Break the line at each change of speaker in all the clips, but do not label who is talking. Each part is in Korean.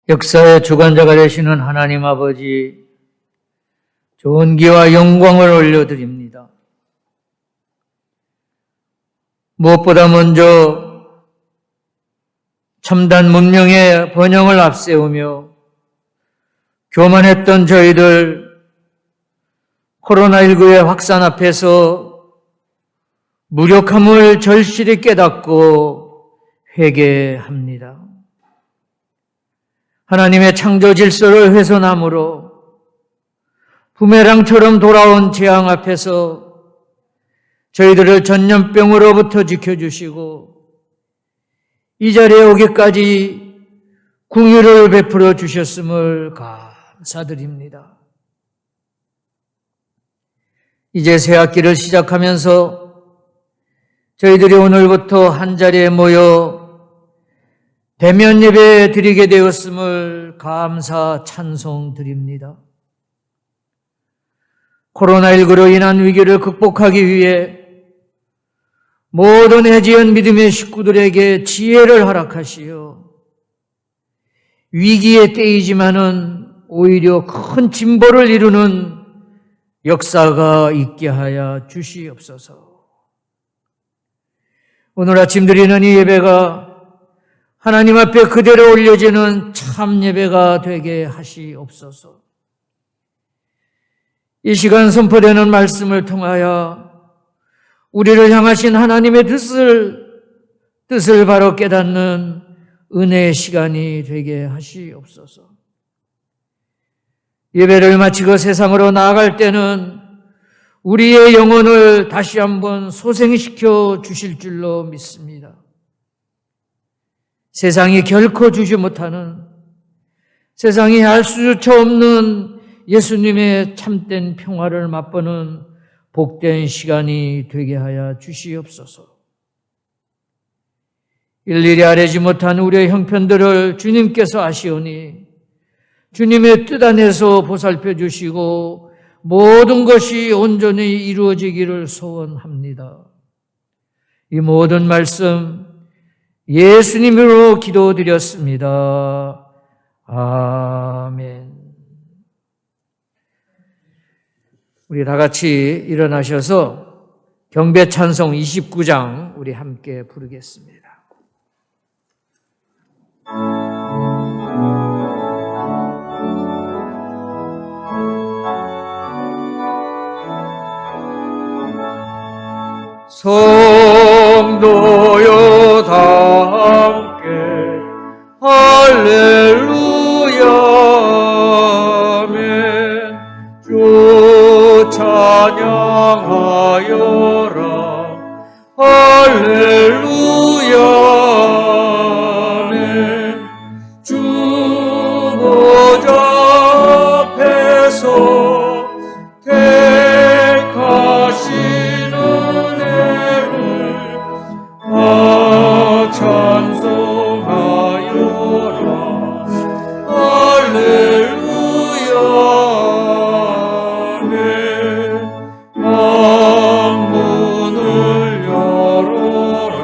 역사의 주관자가 되시는 하나님 아버지, 존귀와 영광을 올려드립니다. 무엇보다 먼저 첨단 문명의 번영을 앞세우며 교만했던 저희들 코로나19의 확산 앞에서 무력함을 절실히 깨닫고 회개합니다. 하나님의 창조 질서를 훼손함으로 부메랑처럼 돌아온 재앙 앞에서 저희들을 전염병으로부터 지켜주시고 이 자리에 오기까지 긍휼을 베풀어 주셨음을 감사드립니다. 이제 새 학기를 시작하면서 저희들이 오늘부터 한자리에 모여 대면 예배 드리게 되었음을 감사 찬송 드립니다. 코로나19로 인한 위기를 극복하기 위해 모든 해지연 믿음의 식구들에게 지혜를 허락하시어 위기의 때이지만은 오히려 큰 진보를 이루는 역사가 있게 하여 주시옵소서. 오늘 아침 드리는 이 예배가 하나님 앞에 그대로 올려지는 참 예배가 되게 하시옵소서. 이 시간 선포되는 말씀을 통하여 우리를 향하신 하나님의 뜻을 바로 깨닫는 은혜의 시간이 되게 하시옵소서. 예배를 마치고 세상으로 나아갈 때는 우리의 영혼을 다시 한번 소생시켜 주실 줄로 믿습니다. 세상이 결코 주지 못하는, 세상이 알 수조차 없는 예수님의 참된 평화를 맛보는 복된 시간이 되게 하여 주시옵소서. 일일이 아뢰지 못한 우리의 형편들을 주님께서 아시오니 주님의 뜻 안에서 보살펴 주시고 모든 것이 온전히 이루어지기를 소원합니다. 이 모든 말씀 예수님으로 기도드렸습니다. 아멘. 우리 다 같이 일어나셔서 경배 찬송 29장 우리 함께 부르겠습니다. 성도여 다 함께 할렐루야 아멘. 주 찬양하여라 할렐루야 아멘. 주 보좌 앞에서 택하시는 찬송하여라 할렐루야 아멘. 만문을 열어라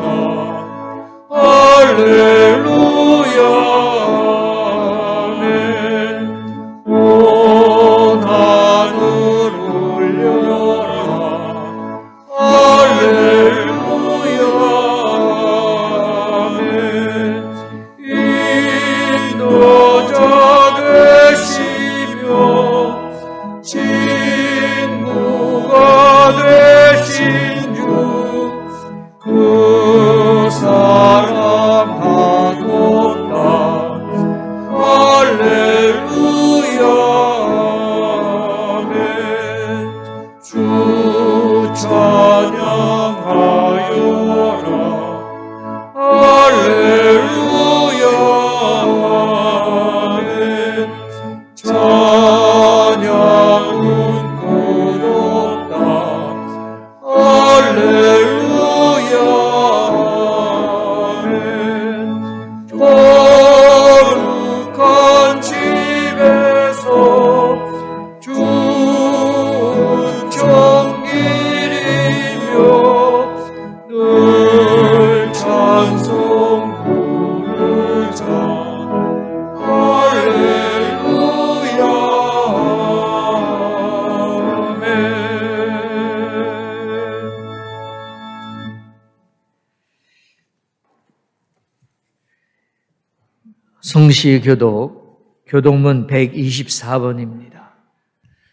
성시교독 교독문 124번입니다.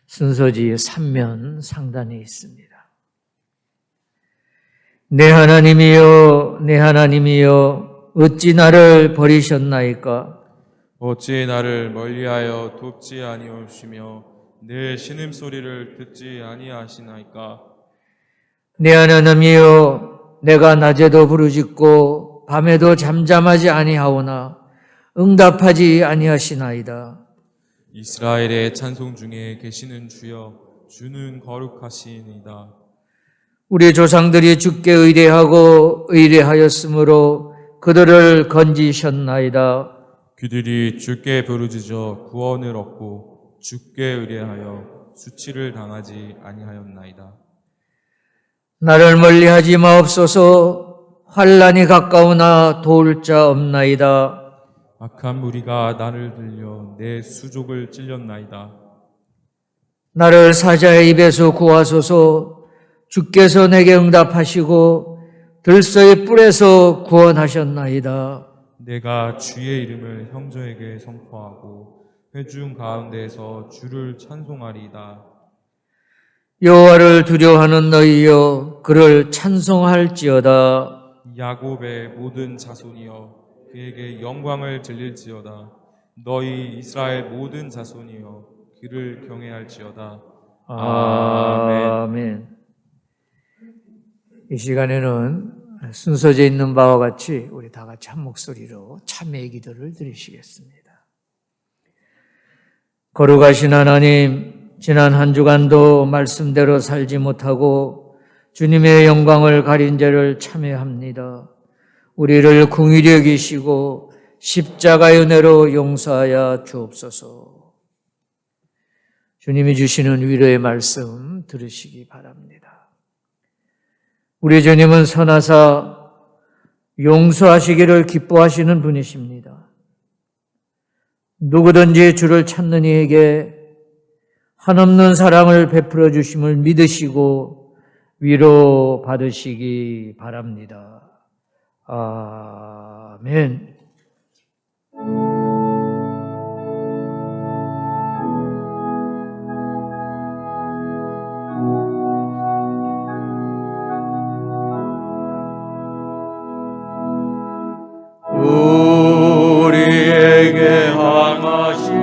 순서지 3면 상단에 있습니다. 내 하나님이여, 내 하나님이여, 어찌 나를 버리셨나이까?
어찌 나를 멀리하여 돕지 아니하시며 내 신음소리를 듣지 아니하시나이까?
내 하나님이여, 내가 낮에도 부르짖고 밤에도 잠잠하지 아니하오나 응답하지 아니하시나이다.
이스라엘의 찬송 중에 계시는 주여, 주는 거룩하시니이다.
우리 조상들이 주께 의뢰하고 의뢰하였으므로 그들을 건지셨나이다.
그들이 주께 부르짖어 구원을 얻고 주께 의뢰하여 수치를 당하지 아니하였나이다.
나를 멀리하지 마옵소서. 환난이 가까우나 도울 자 없나이다.
악한 무리가 나를 들려 내 수족을 찔렸나이다.
나를 사자의 입에서 구하소서. 주께서 내게 응답하시고 들소의 뿔에서 구원하셨나이다.
내가 주의 이름을 형제에게 선포하고 회중 가운데에서 주를 찬송하리이다.
여호와를 두려워하는 너희여, 그를 찬송할지어다.
야곱의 모든 자손이여, 그에게 영광을 들릴지어다. 너희 이스라엘 모든 자손이여, 그를 경외할지어다.
아멘. 이 시간에는 순서져 있는 바와 같이 우리 다 같이 한 목소리로 참회의 기도를 드리시겠습니다. 거룩하신 하나님, 지난 한 주간도 말씀대로 살지 못하고 주님의 영광을 가린 죄를 참회합니다. 우리를 긍휼히 여기시고 십자가의 은혜로 용서하여 주옵소서. 주님이 주시는 위로의 말씀 들으시기 바랍니다. 우리 주님은 선하사 용서하시기를 기뻐하시는 분이십니다. 누구든지 주를 찾는 이에게 한없는 사랑을 베풀어 주심을 믿으시고 위로 받으시기 바랍니다. 아멘.
우리에게 항하신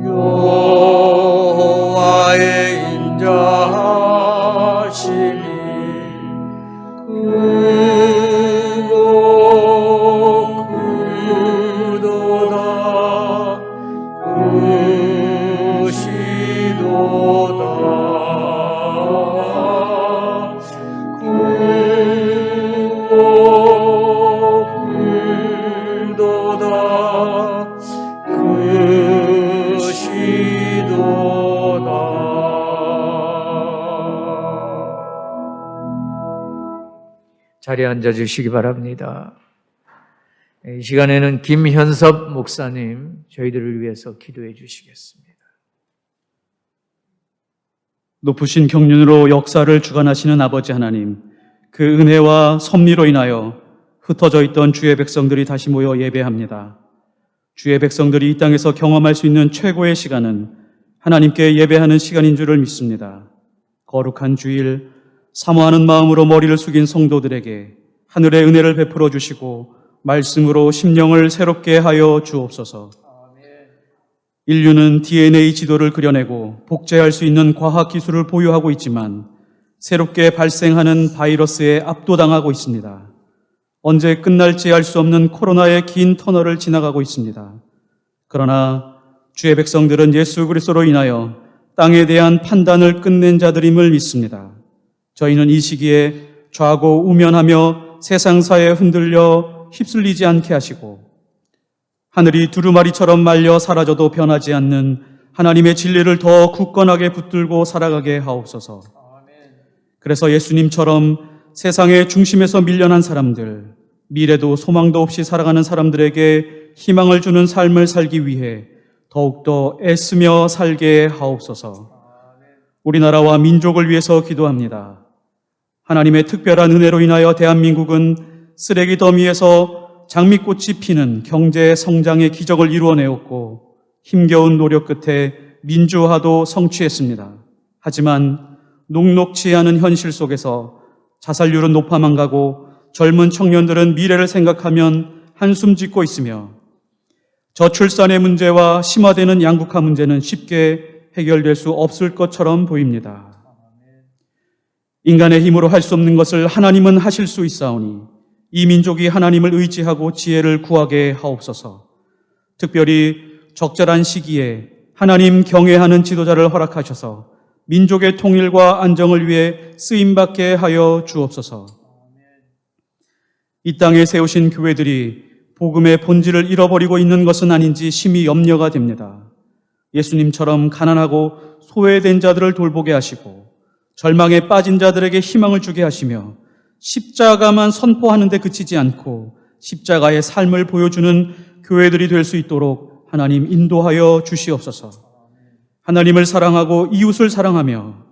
여호와의 인자하심이 크고 크도다 크시도다
자리에 앉아주시기 바랍니다. 이 시간에는 김현섭 목사님 저희들을 위해서 기도해 주시겠습니다.
높으신 경륜으로 역사를 주관하시는 아버지 하나님, 그 은혜와 섭리로 인하여 흩어져 있던 주의 백성들이 다시 모여 예배합니다. 주의 백성들이 이 땅에서 경험할 수 있는 최고의 시간은 하나님께 예배하는 시간인 줄을 믿습니다. 거룩한 주일, 사모하는 마음으로 머리를 숙인 성도들에게 하늘의 은혜를 베풀어 주시고 말씀으로 심령을 새롭게 하여 주옵소서. 인류는 DNA 지도를 그려내고 복제할 수 있는 과학 기술을 보유하고 있지만 새롭게 발생하는 바이러스에 압도당하고 있습니다. 언제 끝날지 알 수 없는 코로나의 긴 터널을 지나가고 있습니다. 그러나 주의 백성들은 예수 그리스도로 인하여 땅에 대한 판단을 끝낸 자들임을 믿습니다. 저희는 이 시기에 좌고우면하며 세상사에 흔들려 휩쓸리지 않게 하시고 하늘이 두루마리처럼 말려 사라져도 변하지 않는 하나님의 진리를 더 굳건하게 붙들고 살아가게 하옵소서. 그래서 예수님처럼 세상의 중심에서 밀려난 사람들, 미래도 소망도 없이 살아가는 사람들에게 희망을 주는 삶을 살기 위해 더욱더 애쓰며 살게 하옵소서. 우리나라와 민족을 위해서 기도합니다. 하나님의 특별한 은혜로 인하여 대한민국은 쓰레기 더미에서 장미꽃이 피는 경제 성장의 기적을 이루어내었고 힘겨운 노력 끝에 민주화도 성취했습니다. 하지만 녹록치 않은 현실 속에서 자살률은 높아만 가고 젊은 청년들은 미래를 생각하면 한숨 짓고 있으며 저출산의 문제와 심화되는 양극화 문제는 쉽게 해결될 수 없을 것처럼 보입니다. 인간의 힘으로 할 수 없는 것을 하나님은 하실 수 있사오니 이 민족이 하나님을 의지하고 지혜를 구하게 하옵소서. 특별히 적절한 시기에 하나님 경외하는 지도자를 허락하셔서 민족의 통일과 안정을 위해 쓰임받게 하여 주옵소서. 이 땅에 세우신 교회들이 복음의 본질을 잃어버리고 있는 것은 아닌지 심히 염려가 됩니다. 예수님처럼 가난하고 소외된 자들을 돌보게 하시고 절망에 빠진 자들에게 희망을 주게 하시며 십자가만 선포하는 데 그치지 않고 십자가의 삶을 보여주는 교회들이 될 수 있도록 하나님 인도하여 주시옵소서. 하나님을 사랑하고 이웃을 사랑하며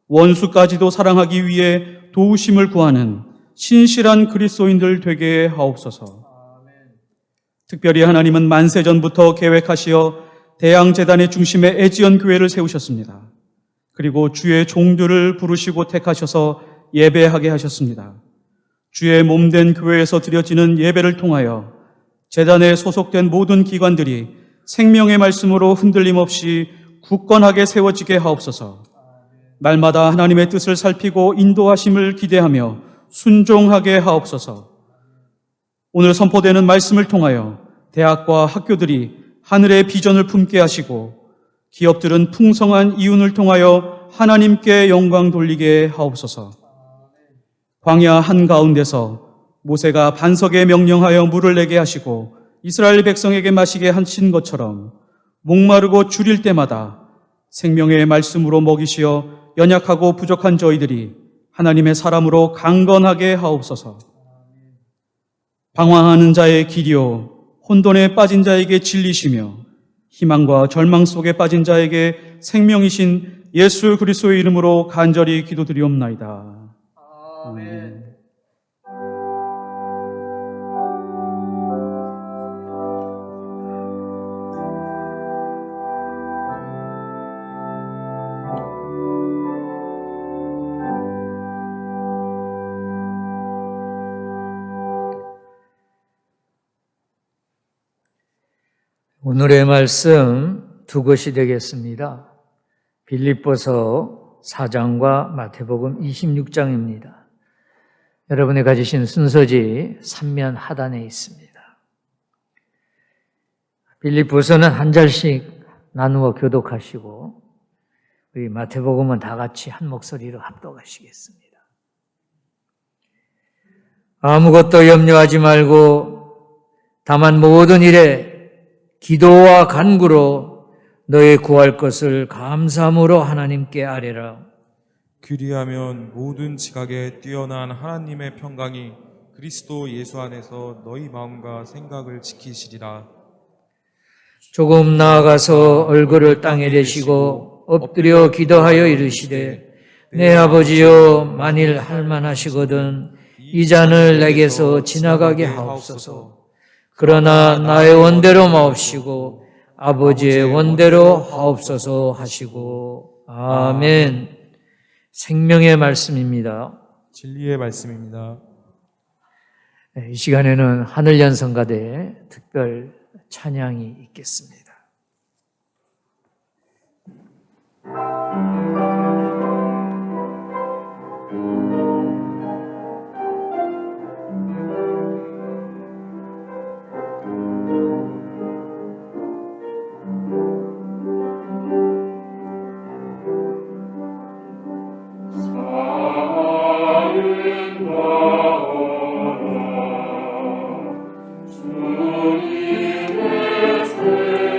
원수까지도 사랑하기 위해 도우심을 구하는 신실한 그리스도인들 되게 하옵소서. 특별히 하나님은 만세전부터 계획하시어 대양재단의 중심에 애지연 교회를 세우셨습니다. 그리고 주의 종들을 부르시고 택하셔서 예배하게 하셨습니다. 주의 몸된 교회에서 드려지는 예배를 통하여 재단에 소속된 모든 기관들이 생명의 말씀으로 흔들림 없이 굳건하게 세워지게 하옵소서. 날마다 하나님의 뜻을 살피고 인도하심을 기대하며 순종하게 하옵소서. 오늘 선포되는 말씀을 통하여 대학과 학교들이 하늘의 비전을 품게 하시고 기업들은 풍성한 이윤을 통하여 하나님께 영광 돌리게 하옵소서. 광야 한가운데서 모세가 반석에 명령하여 물을 내게 하시고 이스라엘 백성에게 마시게 하신 것처럼 목마르고 줄일 때마다 생명의 말씀으로 먹이시어 연약하고 부족한 저희들이 하나님의 사람으로 강건하게 하옵소서. 방황하는 자의 길이요 혼돈에 빠진 자에게 진리시며 희망과 절망 속에 빠진 자에게 생명이신 예수 그리스도의 이름으로 간절히 기도드리옵나이다. 아멘.
오늘의 말씀 두 것이 되겠습니다. 빌립보서 4장과 마태복음 26장입니다. 여러분이 가지신 순서지 3면 하단에 있습니다. 빌립보서는 한 절씩 나누어 교독하시고 우리 마태복음은 다 같이 한 목소리로 합독하시겠습니다. 아무것도 염려하지 말고 다만 모든 일에 기도와 간구로 너의 구할 것을 감사함으로 하나님께 아뢰라.
그리하면 모든 지각에 뛰어난 하나님의 평강이 그리스도 예수 안에서 너희 마음과 생각을 지키시리라.
조금 나아가서 얼굴을 땅에 대시고 엎드려 기도하여 이르시되 내 아버지여 만일 할만하시거든 이 잔을 내게서 지나가게 하옵소서. 그러나 나의 원대로 마옵시고 아버지의 원대로 하옵소서 하시고 아멘. 생명의 말씀입니다.
진리의 말씀입니다.
이 시간에는 하늘연성가대 특별 찬양이 있겠습니다.
주님의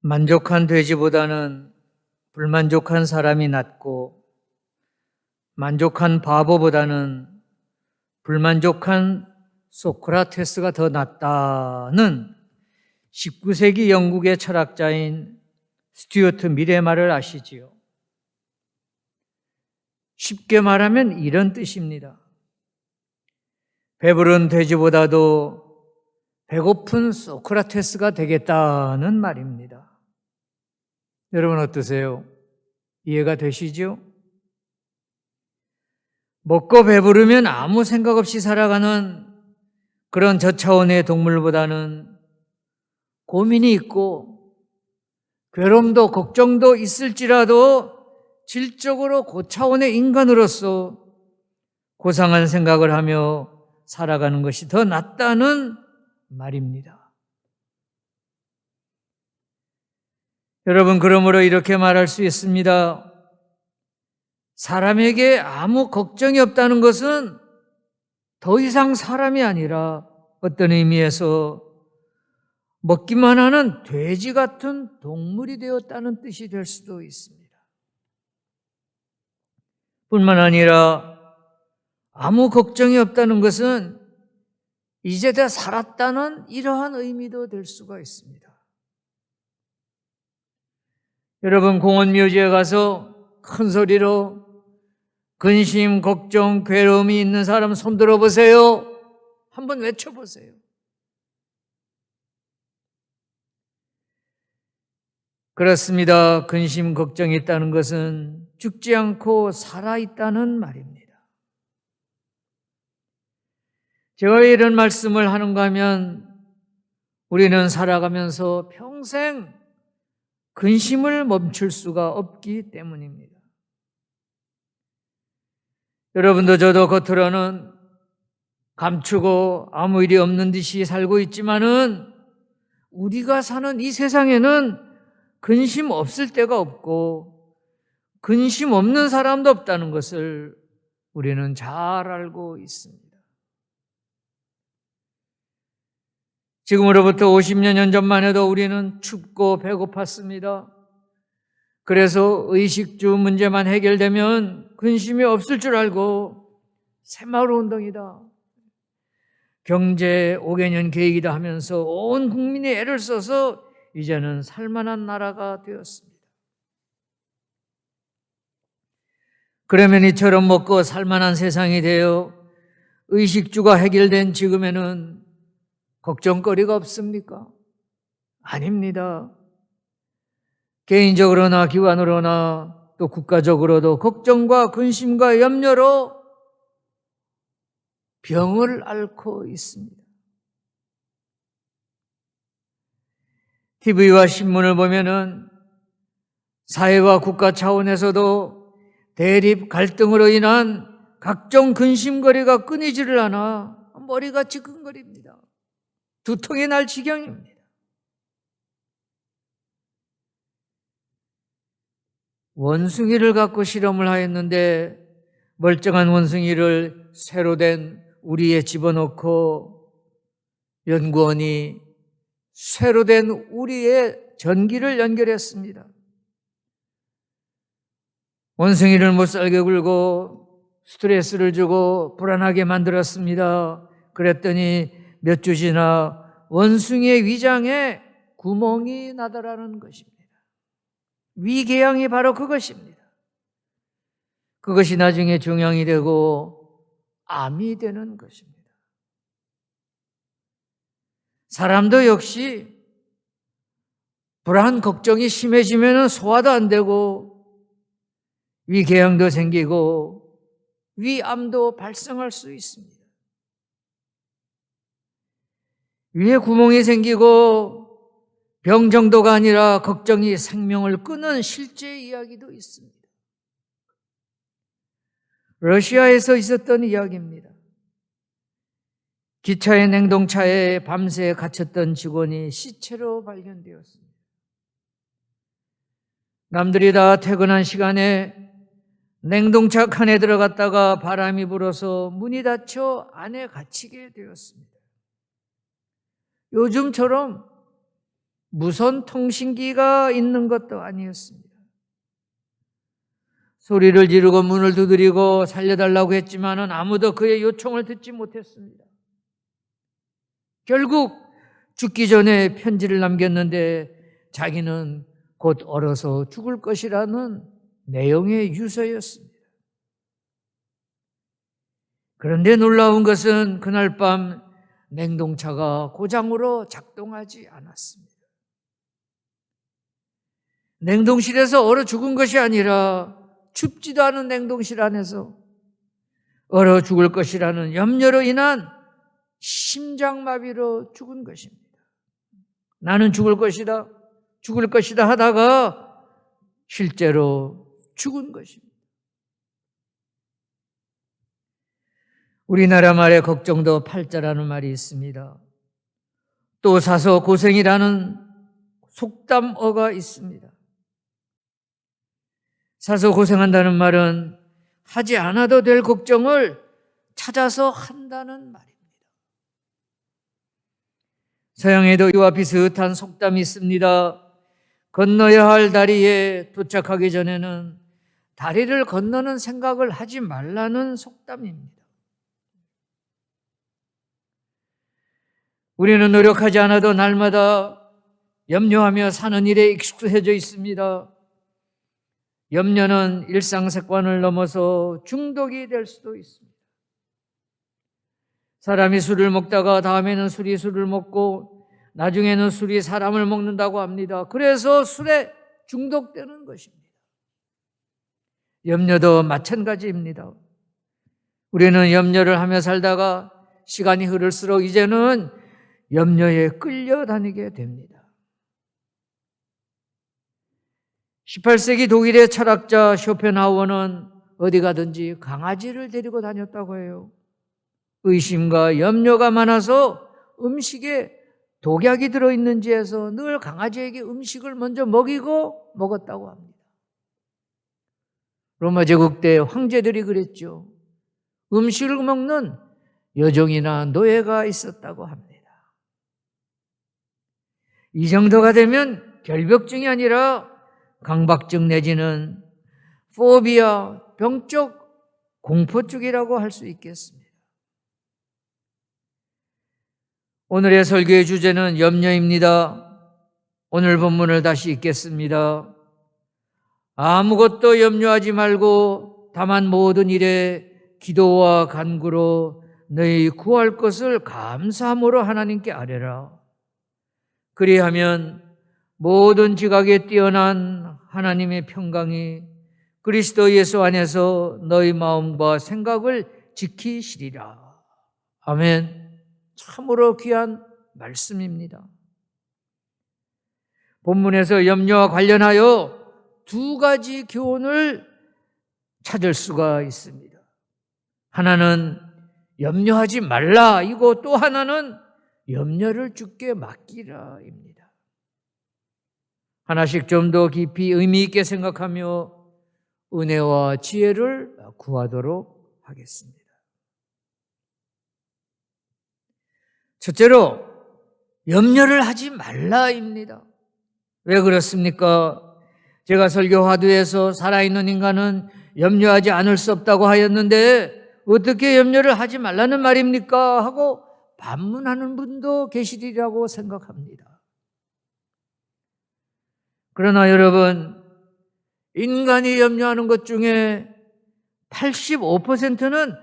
만족한 돼지보다는 불만족한 사람이 낫고 만족한 바보보다는 불만족한 소크라테스가 더 낫다는 19세기 영국의 철학자인 스튜어트 밀의 말을 아시지요? 쉽게 말하면 이런 뜻입니다. 배부른 돼지보다도 배고픈 소크라테스가 되겠다는 말입니다. 여러분 어떠세요? 이해가 되시죠? 먹고 배부르면 아무 생각 없이 살아가는 그런 저차원의 동물보다는 고민이 있고 괴로움도 걱정도 있을지라도 질적으로 고차원의 인간으로서 고상한 생각을 하며 살아가는 것이 더 낫다는 말입니다. 여러분, 그러므로 이렇게 말할 수 있습니다. 사람에게 아무 걱정이 없다는 것은 더 이상 사람이 아니라 어떤 의미에서 먹기만 하는 돼지 같은 동물이 되었다는 뜻이 될 수도 있습니다. 뿐만 아니라 아무 걱정이 없다는 것은 이제 다 살았다는 이러한 의미도 될 수가 있습니다. 여러분, 공원묘지에 가서 큰 소리로 근심, 걱정, 괴로움이 있는 사람 손 들어보세요. 한번 외쳐보세요. 그렇습니다. 근심, 걱정이 있다는 것은 죽지 않고 살아있다는 말입니다. 제가 왜 이런 말씀을 하는가 하면 우리는 살아가면서 평생 근심을 멈출 수가 없기 때문입니다. 여러분도 저도 겉으로는 감추고 아무 일이 없는 듯이 살고 있지만은 우리가 사는 이 세상에는 근심 없을 데가 없고 근심 없는 사람도 없다는 것을 우리는 잘 알고 있습니다. 지금으로부터 50여 년 전만 해도 우리는 춥고 배고팠습니다. 그래서 의식주 문제만 해결되면 근심이 없을 줄 알고 새마을운동이다, 경제 5개년 계획이다 하면서 온 국민이 애를 써서 이제는 살만한 나라가 되었습니다. 그러면 이처럼 먹고 살만한 세상이 되어 의식주가 해결된 지금에는 걱정거리가 없습니까? 아닙니다. 개인적으로나 기관으로나 또 국가적으로도 걱정과 근심과 염려로 병을 앓고 있습니다. TV와 신문을 보면은 사회와 국가 차원에서도 대립 갈등으로 인한 각종 근심거리가 끊이지를 않아 머리가 지끈거립니다. 두통이 날 지경입니다. 원숭이를 갖고 실험을 하였는데 멀쩡한 원숭이를 새로 된 우리에 집어넣고 연구원이 새로 된 우리에 전기를 연결했습니다. 원숭이를 못 살게 굴고 스트레스를 주고 불안하게 만들었습니다. 그랬더니 몇 주 지나 원숭이의 위장에 구멍이 나더라는 것입니다. 위궤양이 바로 그것입니다. 그것이 나중에 종양이 되고 암이 되는 것입니다. 사람도 역시 불안, 걱정이 심해지면 소화도 안 되고 위궤양도 생기고 위암도 발생할 수 있습니다. 위에 구멍이 생기고 병 정도가 아니라 걱정이 생명을 끊는 실제 이야기도 있습니다. 러시아에서 있었던 이야기입니다. 기차의 냉동차에 밤새 갇혔던 직원이 시체로 발견되었습니다. 남들이 다 퇴근한 시간에 냉동차 칸에 들어갔다가 바람이 불어서 문이 닫혀 안에 갇히게 되었습니다. 요즘처럼 무선 통신기가 있는 것도 아니었습니다. 소리를 지르고 문을 두드리고 살려달라고 했지만은 아무도 그의 요청을 듣지 못했습니다. 결국 죽기 전에 편지를 남겼는데 자기는 곧 얼어서 죽을 것이라는 내용의 유서였습니다. 그런데 놀라운 것은 그날 밤 냉동차가 고장으로 작동하지 않았습니다. 냉동실에서 얼어 죽은 것이 아니라 춥지도 않은 냉동실 안에서 얼어 죽을 것이라는 염려로 인한 심장마비로 죽은 것입니다. 나는 죽을 것이다 하다가 실제로 죽은 것입니다. 우리나라 말에 걱정도 팔자라는 말이 있습니다. 또 사서 고생이라는 속담어가 있습니다. 사서 고생한다는 말은 하지 않아도 될 걱정을 찾아서 한다는 말입니다. 서양에도 이와 비슷한 속담이 있습니다. 건너야 할 다리에 도착하기 전에는 다리를 건너는 생각을 하지 말라는 속담입니다. 우리는 노력하지 않아도 날마다 염려하며 사는 일에 익숙해져 있습니다. 염려는 일상습관을 넘어서 중독이 될 수도 있습니다. 사람이 술을 먹다가 다음에는 술이 술을 먹고 나중에는 술이 사람을 먹는다고 합니다. 그래서 술에 중독되는 것입니다. 염려도 마찬가지입니다. 우리는 염려를 하며 살다가 시간이 흐를수록 이제는 염려에 끌려다니게 됩니다. 18세기 독일의 철학자 쇼펜하우어는 어디 가든지 강아지를 데리고 다녔다고 해요. 의심과 염려가 많아서 음식에 독약이 들어있는지에서 늘 강아지에게 음식을 먼저 먹었다고 합니다. 로마 제국 때 황제들이 그랬죠. 음식을 먹는 여종이나 노예가 있었다고 합니다. 이 정도가 되면 결벽증이 아니라 강박증 내지는 포비아, 병적 공포증이라고 할 수 있겠습니다. 오늘의 설교의 주제는 염려입니다. 오늘 본문을 다시 읽겠습니다. 아무것도 염려하지 말고 다만 모든 일에 기도와 간구로 너희 구할 것을 감사함으로 하나님께 아뢰라. 그리하면 모든 지각에 뛰어난 하나님의 평강이 그리스도 예수 안에서 너희 마음과 생각을 지키시리라. 아멘. 참으로 귀한 말씀입니다. 본문에서 염려와 관련하여 두 가지 교훈을 찾을 수가 있습니다. 하나는 염려하지 말라 이고 또 하나는 염려를 주께 맡기라입니다. 하나씩 좀 더 깊이 의미 있게 생각하며 은혜와 지혜를 구하도록 하겠습니다. 첫째로 염려를 하지 말라입니다. 왜 그렇습니까? 제가 설교 화두에서 살아있는 인간은 염려하지 않을 수 없다고 하였는데 어떻게 염려를 하지 말라는 말입니까? 하고 반문하는 분도 계시리라고 생각합니다. 그러나 여러분, 인간이 염려하는 것 중에 85%는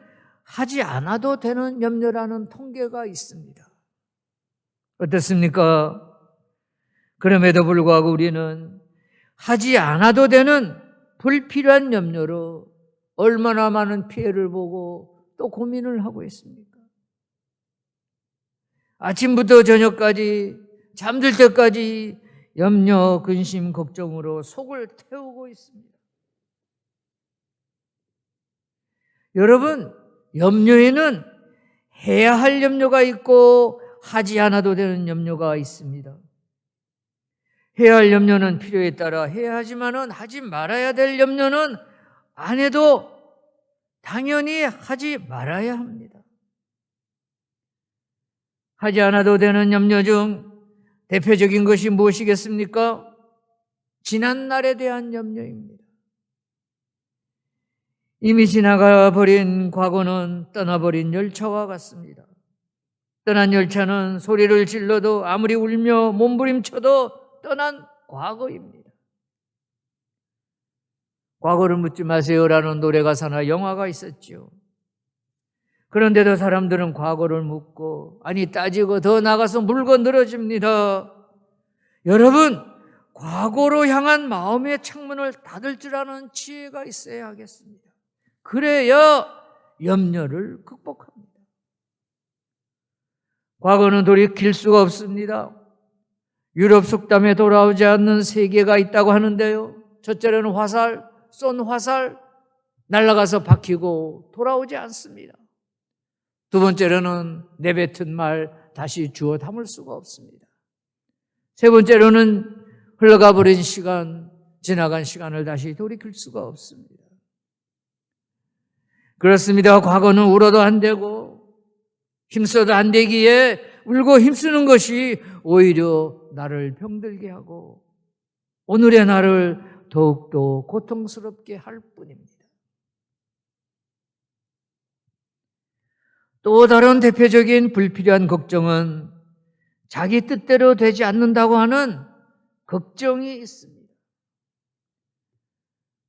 하지 않아도 되는 염려라는 통계가 있습니다. 어떻습니까? 그럼에도 불구하고 우리는 하지 않아도 되는 불필요한 염려로 얼마나 많은 피해를 보고 또 고민을 하고 있습니까? 아침부터 저녁까지 잠들 때까지 염려, 근심, 걱정으로 속을 태우고 있습니다. 여러분, 염려에는 해야 할 염려가 있고 하지 않아도 되는 염려가 있습니다. 해야 할 염려는 필요에 따라 해야 하지만은 하지 말아야 될 염려는 안 해도 당연히 하지 말아야 합니다. 하지 않아도 되는 염려 중 대표적인 것이 무엇이겠습니까? 지난날에 대한 염려입니다. 이미 지나가 버린 과거는 떠나버린 열차와 같습니다. 떠난 열차는 소리를 질러도 아무리 울며 몸부림쳐도 떠난 과거입니다. 과거를 묻지 마세요라는 노래가사나 영화가 있었죠. 그런데도 사람들은 과거를 묻고, 아니 따지고 더 나가서 물고 늘어집니다. 여러분, 과거로 향한 마음의 창문을 닫을 줄 아는 지혜가 있어야 하겠습니다. 그래야 염려를 극복합니다. 과거는 돌이킬 수가 없습니다. 유럽 속담에 돌아오지 않는 세계가 있다고 하는데요. 첫째로는 화살, 쏜 화살, 날아가서 박히고 돌아오지 않습니다. 두 번째로는 내뱉은 말 다시 주워 담을 수가 없습니다. 세 번째로는 흘러가 버린 시간, 지나간 시간을 다시 돌이킬 수가 없습니다. 그렇습니다. 과거는 울어도 안 되고 힘써도 안 되기에 울고 힘쓰는 것이 오히려 나를 병들게 하고 오늘의 나를 더욱더 고통스럽게 할 뿐입니다. 또 다른 대표적인 불필요한 걱정은 자기 뜻대로 되지 않는다고 하는 걱정이 있습니다.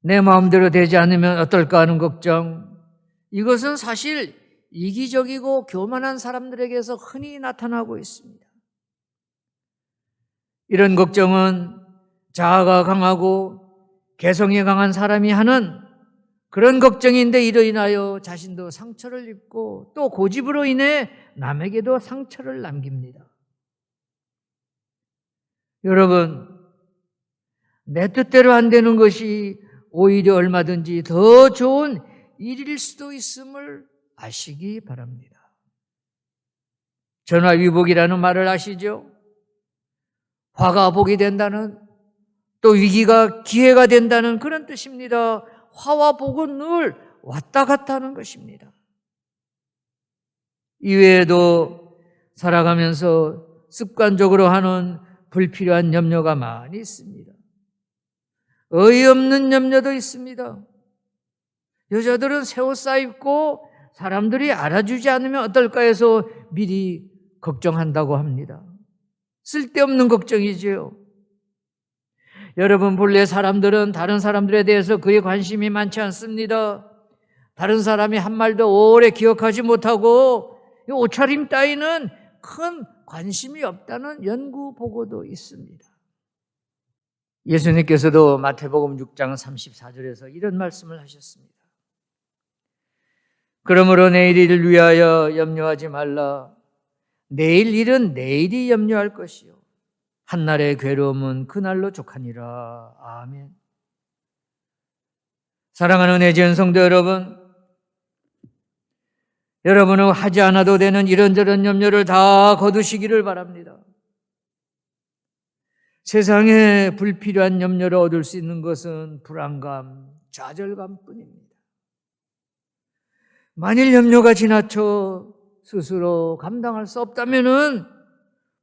내 마음대로 되지 않으면 어떨까 하는 걱정. 이것은 사실 이기적이고 교만한 사람들에게서 흔히 나타나고 있습니다. 이런 걱정은 자아가 강하고 개성이 강한 사람이 하는 그런 걱정인데 이로 인하여 자신도 상처를 입고 또 고집으로 인해 남에게도 상처를 남깁니다. 여러분, 내 뜻대로 안 되는 것이 오히려 얼마든지 더 좋은 일일 수도 있음을 아시기 바랍니다. 전화위복이라는 말을 아시죠? 화가 복이 된다는, 또 위기가 기회가 된다는 그런 뜻입니다. 화와 복은 늘 왔다 갔다 하는 것입니다. 이외에도 살아가면서 습관적으로 하는 불필요한 염려가 많이 있습니다. 어이없는 염려도 있습니다. 여자들은 새 옷 사입고 사람들이 알아주지 않으면 어떨까 해서 미리 걱정한다고 합니다. 쓸데없는 걱정이지요. 여러분, 본래 사람들은 다른 사람들에 대해서 그에 관심이 많지 않습니다. 다른 사람이 한 말도 오래 기억하지 못하고 옷차림 따위는 큰 관심이 없다는 연구 보고도 있습니다. 예수님께서도 마태복음 6장 34절에서 이런 말씀을 하셨습니다. 그러므로 내일 일을 위하여 염려하지 말라. 내일 일은 내일이 염려할 것이요 한날의 괴로움은 그날로 족하니라. 아멘. 사랑하는 애지은 성도 여러분, 여러분은 하지 않아도 되는 이런저런 염려를 다 거두시기를 바랍니다. 세상에 불필요한 염려를 얻을 수 있는 것은 불안감, 좌절감뿐입니다. 만일 염려가 지나쳐 스스로 감당할 수 없다면은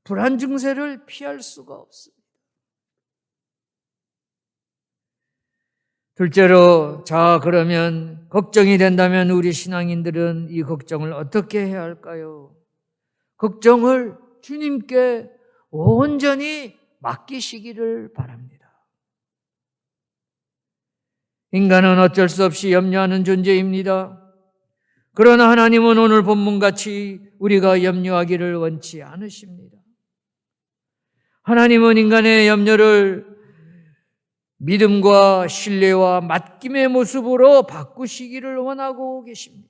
불안 증세를 피할 수가 없습니다. 둘째로, 자, 그러면 걱정이 된다면 우리 신앙인들은 이 걱정을 어떻게 해야 할까요? 걱정을 주님께 온전히 맡기시기를 바랍니다. 인간은 어쩔 수 없이 염려하는 존재입니다. 그러나 하나님은 오늘 본문같이 우리가 염려하기를 원치 않으십니다. 하나님은 인간의 염려를 믿음과 신뢰와 맡김의 모습으로 바꾸시기를 원하고 계십니다.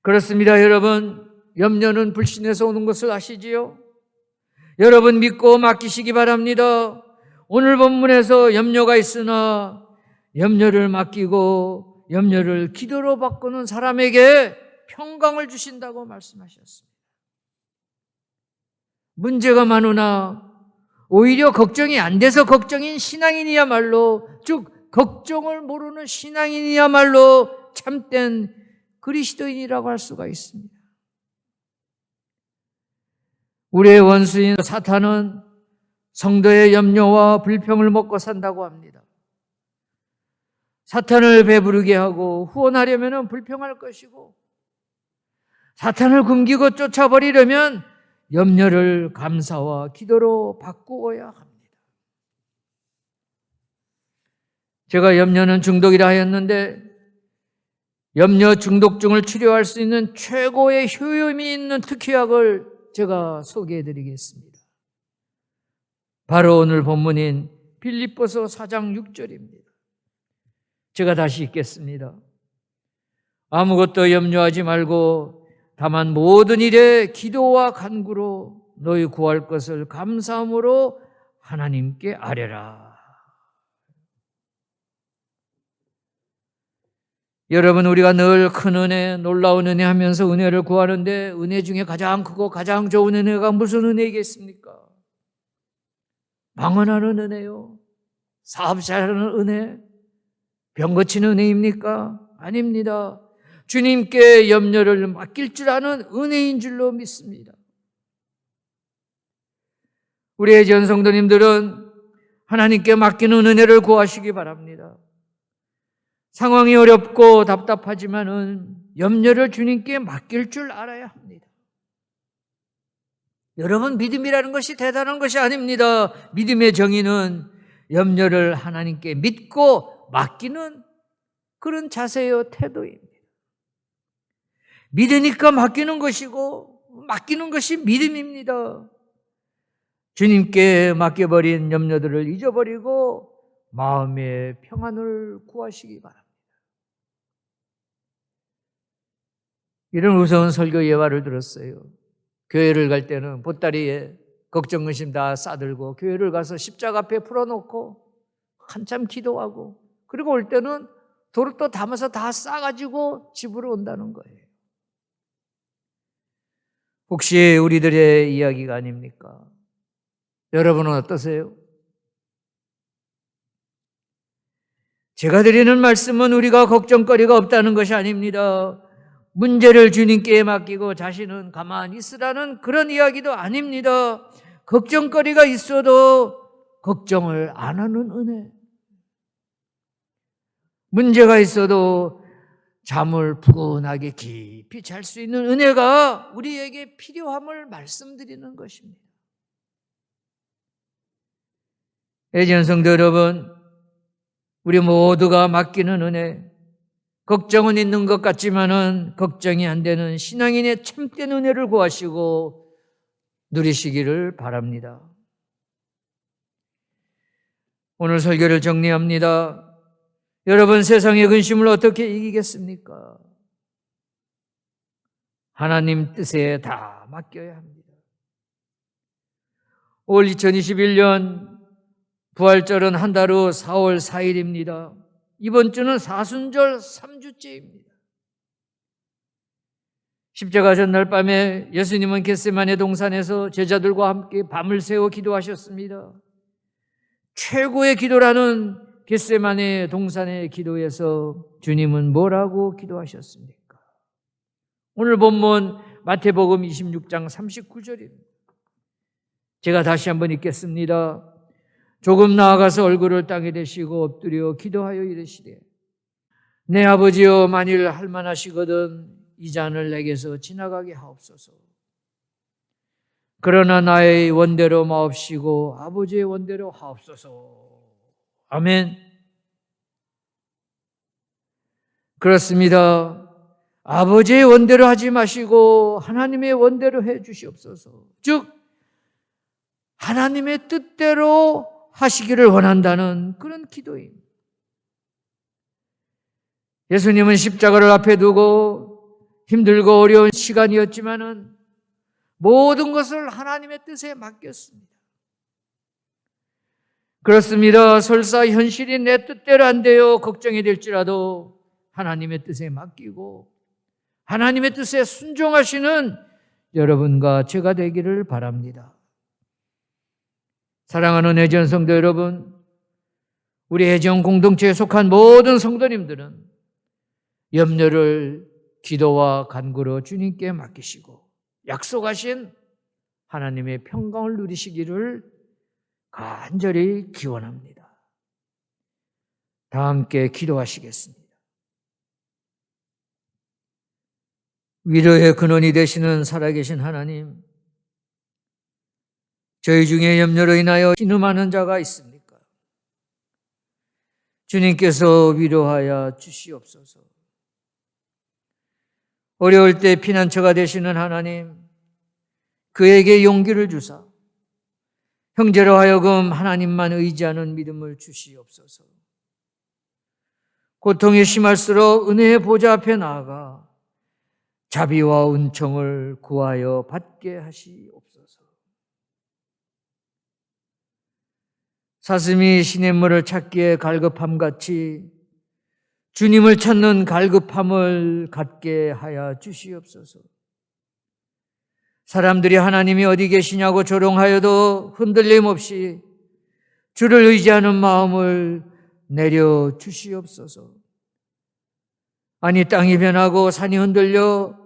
그렇습니다, 여러분. 염려는 불신에서 오는 것을 아시지요? 여러분 믿고 맡기시기 바랍니다. 오늘 본문에서 염려가 있으나 염려를 맡기고 염려를 기도로 바꾸는 사람에게 평강을 주신다고 말씀하셨습니다. 문제가 많으나 오히려 걱정이 안 돼서 걱정인 신앙인이야말로, 즉 걱정을 모르는 신앙인이야말로 참된 그리스도인이라고 할 수가 있습니다. 우리의 원수인 사탄은 성도의 염려와 불평을 먹고 산다고 합니다. 사탄을 배부르게 하고 후원하려면 불평할 것이고, 사탄을 굶기고 쫓아버리려면 염려를 감사와 기도로 바꾸어야 합니다. 제가 염려는 중독이라 하였는데, 염려 중독증을 치료할 수 있는 최고의 효용이 있는 특효약을 제가 소개해 드리겠습니다. 바로 오늘 본문인 빌립보서 4장 6절입니다. 제가 다시 읽겠습니다. 아무것도 염려하지 말고 다만 모든 일에 기도와 간구로 너희 구할 것을 감사함으로 하나님께 아뢰라. 여러분, 우리가 늘 큰 은혜, 놀라운 은혜 하면서 은혜를 구하는데, 은혜 중에 가장 크고 가장 좋은 은혜가 무슨 은혜이겠습니까? 방언하는 은혜요? 사업 잘하는 은혜? 병 고치는 은혜입니까? 아닙니다. 주님께 염려를 맡길 줄 아는 은혜인 줄로 믿습니다. 우리의 전 성도님들은 하나님께 맡기는 은혜를 구하시기 바랍니다. 상황이 어렵고 답답하지만은 염려를 주님께 맡길 줄 알아야 합니다. 여러분, 믿음이라는 것이 대단한 것이 아닙니다. 믿음의 정의는 염려를 하나님께 믿고 맡기는 그런 자세요, 태도입니다. 믿으니까 맡기는 것이고, 맡기는 것이 믿음입니다. 주님께 맡겨버린 염려들을 잊어버리고 마음의 평안을 구하시기 바랍니다. 이런 무서운 설교 예화를 들었어요. 교회를 갈 때는 보따리에 걱정, 근심 다 싸들고 교회를 가서 십자가 앞에 풀어놓고 한참 기도하고, 그리고 올 때는 도로 또 담아서 다 싸가지고 집으로 온다는 거예요. 혹시 우리들의 이야기가 아닙니까? 여러분은 어떠세요? 제가 드리는 말씀은 우리가 걱정거리가 없다는 것이 아닙니다. 문제를 주님께 맡기고 자신은 가만히 있으라는 그런 이야기도 아닙니다. 걱정거리가 있어도 걱정을 안 하는 은혜. 문제가 있어도 잠을 푸근하게 깊이 잘 수 있는 은혜가 우리에게 필요함을 말씀드리는 것입니다. 애지연 성도 여러분, 우리 모두가 맡기는 은혜, 걱정은 있는 것 같지만은 걱정이 안 되는 신앙인의 참된 은혜를 구하시고 누리시기를 바랍니다. 오늘 설교를 정리합니다. 여러분, 세상의 근심을 어떻게 이기겠습니까? 하나님 뜻에 다 맡겨야 합니다. 올 2021년 부활절은 한 달 후 4월 4일입니다. 이번 주는 사순절 3주째입니다. 십자가 전날 밤에 예수님은 겟세마네 동산에서 제자들과 함께 밤을 새워 기도하셨습니다. 최고의 기도라는 겟세마네 동산의 기도에서 주님은 뭐라고 기도하셨습니까? 오늘 본문 마태복음 26장 39절입니다. 제가 다시 한번 읽겠습니다. 조금 나아가서 얼굴을 땅에 대시고 엎드려 기도하여 이르시되, 내 아버지여, 만일 할만하시거든 이 잔을 내게서 지나가게 하옵소서. 그러나 나의 원대로 마옵시고 아버지의 원대로 하옵소서. 아멘. 그렇습니다. 아버지의 원대로 하지 마시고 하나님의 원대로 해 주시옵소서. 즉 하나님의 뜻대로 하시기를 원한다는 그런 기도입니다. 예수님은 십자가를 앞에 두고 힘들고 어려운 시간이었지만은 모든 것을 하나님의 뜻에 맡겼습니다. 그렇습니다. 설사 현실이 내 뜻대로 안 돼요 걱정이 될지라도 하나님의 뜻에 맡기고 하나님의 뜻에 순종하시는 여러분과 제가 되기를 바랍니다. 사랑하는 애전 성도 여러분, 우리 애전 공동체에 속한 모든 성도님들은 염려를 기도와 간구로 주님께 맡기시고 약속하신 하나님의 평강을 누리시기를 간절히 기원합니다. 다 함께 기도하시겠습니다. 위로의 근원이 되시는 살아계신 하나님, 저희 중에 염려로 인하여 신음하는 자가 있습니까? 주님께서 위로하여 주시옵소서. 어려울 때 피난처가 되시는 하나님, 그에게 용기를 주사 형제로 하여금 하나님만 의지하는 믿음을 주시옵소서. 고통이 심할수록 은혜의 보좌 앞에 나아가 자비와 은총을 구하여 받게 하시옵소서. 사슴이 시냇물을 찾기에 갈급함같이 주님을 찾는 갈급함을 갖게 하여 주시옵소서. 사람들이 하나님이 어디 계시냐고 조롱하여도 흔들림 없이 주를 의지하는 마음을 내려 주시옵소서. 아니, 땅이 변하고 산이 흔들려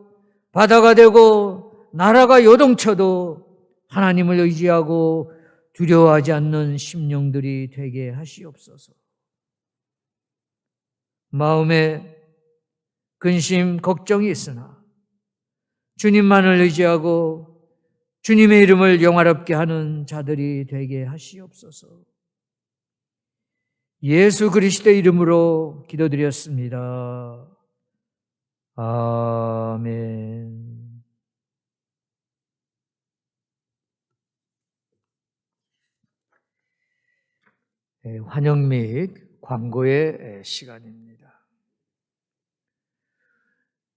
바다가 되고 나라가 요동쳐도 하나님을 의지하고 두려워하지 않는 심령들이 되게 하시옵소서. 마음에 근심, 걱정이 있으나 주님만을 의지하고 주님의 이름을 영화롭게 하는 자들이 되게 하시옵소서. 예수 그리스도의 이름으로 기도드렸습니다. 아멘. 환영 및 광고의 시간입니다.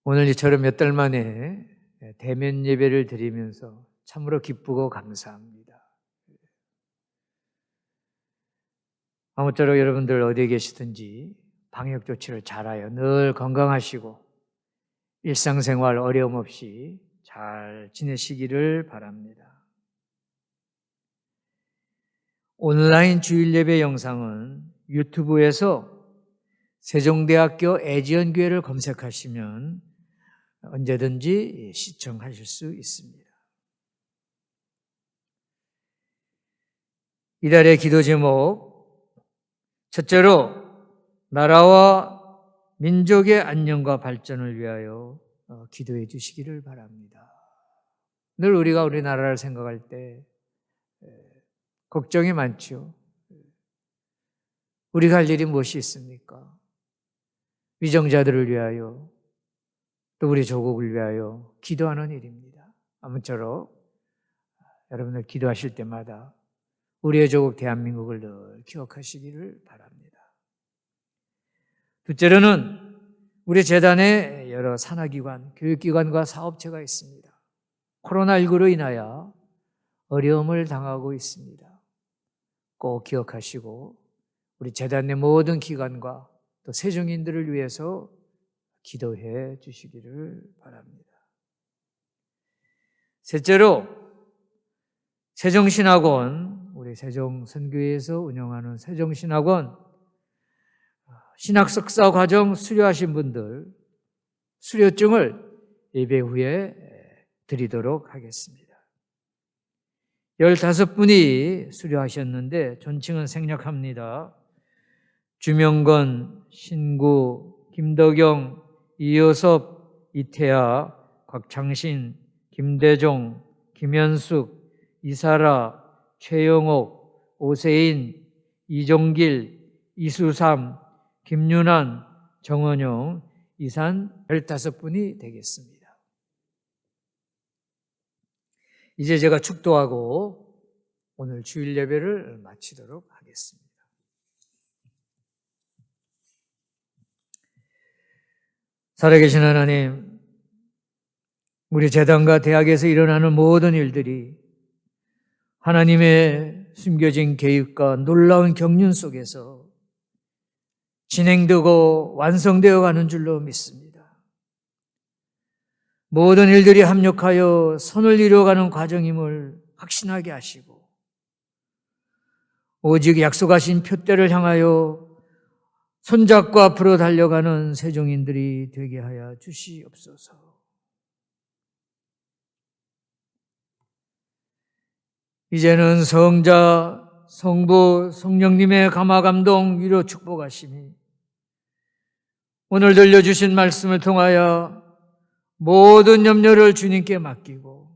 오늘 이처럼 몇 달 만에 대면 예배를 드리면서 참으로 기쁘고 감사합니다. 아무쪼록 여러분들 어디에 계시든지 방역 조치를 잘하여 늘 건강하시고 일상생활 어려움 없이 잘 지내시기를 바랍니다. 온라인 주일 예배 영상은 유튜브에서 세종대학교 애지연교회를 검색하시면 언제든지 시청하실 수 있습니다. 이달의 기도 제목, 첫째로 나라와 민족의 안녕과 발전을 위하여 기도해 주시기를 바랍니다. 늘 우리가 우리나라를 생각할 때 걱정이 많죠. 우리가 할 일이 무엇이 있습니까? 위정자들을 위하여 또 우리 조국을 위하여 기도하는 일입니다. 아무쪼록 여러분들 기도하실 때마다 우리의 조국 대한민국을 늘 기억하시기를 바랍니다. 둘째로는 우리 재단에 여러 산하기관, 교육기관과 사업체가 있습니다. 코로나19로 인하여 어려움을 당하고 있습니다. 꼭 기억하시고 우리 재단의 모든 기관과 또 세종인들을 위해서 기도해 주시기를 바랍니다. 셋째로 세종신학원, 우리 세종선교회에서 운영하는 세종신학원 신학석사 과정 수료하신 분들 수료증을 예배 후에 드리도록 하겠습니다. 15분이 수료하셨는데 존칭은 생략합니다. 주명건, 신구, 김덕영, 이효섭, 이태아, 곽창신, 김대종, 김현숙, 이사라, 최영옥, 오세인, 이종길, 이수삼, 김윤환, 정원영, 이산 15분이 되겠습니다. 이제 제가 축도하고 오늘 주일 예배를 마치도록 하겠습니다. 살아계신 하나님, 우리 재단과 대학에서 일어나는 모든 일들이 하나님의 숨겨진 계획과 놀라운 경륜 속에서 진행되고 완성되어 가는 줄로 믿습니다. 모든 일들이 합력하여 선을 이루어가는 과정임을 확신하게 하시고 오직 약속하신 표대를 향하여 손잡고 앞으로 달려가는 세종인들이 되게 하여 주시옵소서. 이제는 성자, 성부, 성령님의 감화 감동 위로 축복하시니 오늘 들려주신 말씀을 통하여 모든 염려를 주님께 맡기고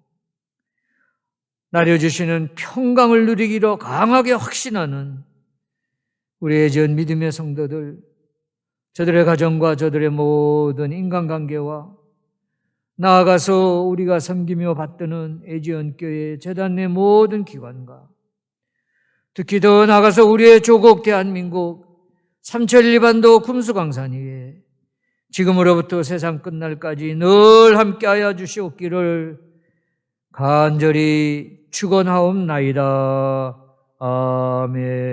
나려주시는 평강을 누리기로 강하게 확신하는 우리의 전 믿음의 성도들, 저들의 가정과 저들의 모든 인간관계와 나아가서 우리가 섬기며 받드는 애지연교회 재단 내 모든 기관과 특히 더 나아가서 우리의 조국 대한민국 삼천리반도 금수강산 위에 지금으로부터 세상 끝날까지 늘 함께하여 주시옵기를 간절히 축원하옵나이다. 아멘.